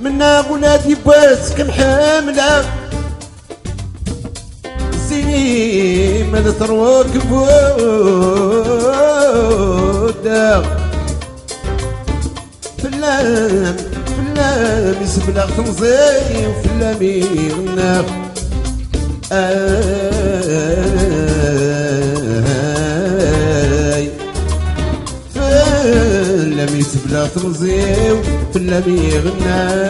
منا ولادي بواسك محاملة زيني ماذا تروك بودا فلام فلام يسبلغ تنزي وفلام يغنى فلام يسبلغ تنزي وفلام يغنى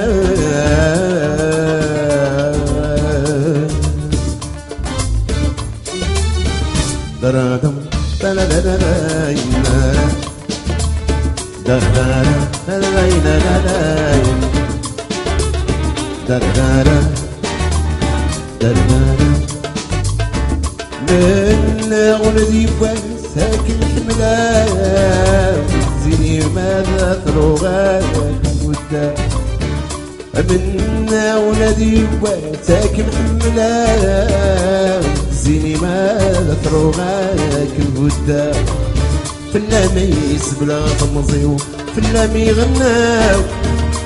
درادم من ولدي ساكن حملة زيني ماذا تروغاك ودا من ولدي ساكن حملة زيني ماذا تروغاك البدا فلامي يسبلا تمزيو فلامي غناو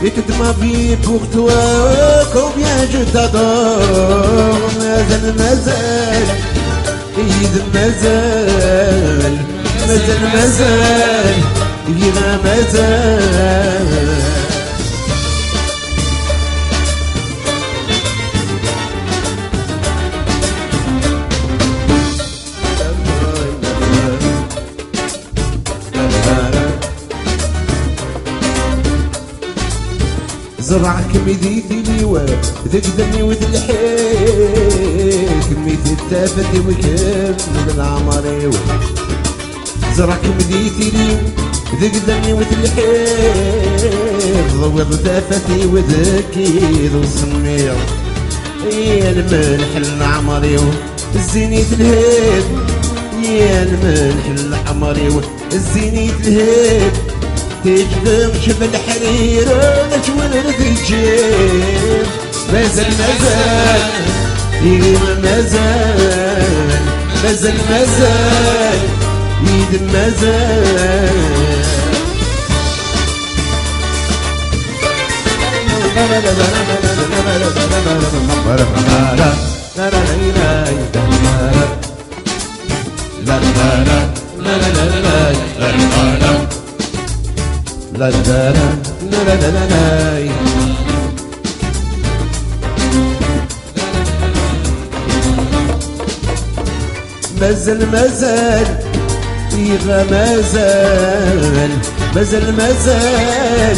يكتما بي بوغتواك وبيان جو تادور مازال مازال ايد مازال مازال مازال يغا مازال زرعك مديتي ليوا تقدمني وتلحيك ميت التافتي وكمل العمري زرعك مديتي ليوا تقدمني وتلحيك ضوض تافتي وذكي ذو السمير يا الملح العمري الزينيت الهيب يا الملح العمري الزينيت الهيب تجدم شف الحرير نجول الجيب مازال مازال مازال مازال مازال يد مازال لا لا لا لا لا لا لا مازال مازال يغا مازال مازال مازال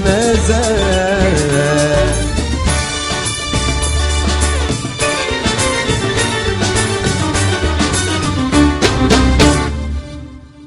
مازال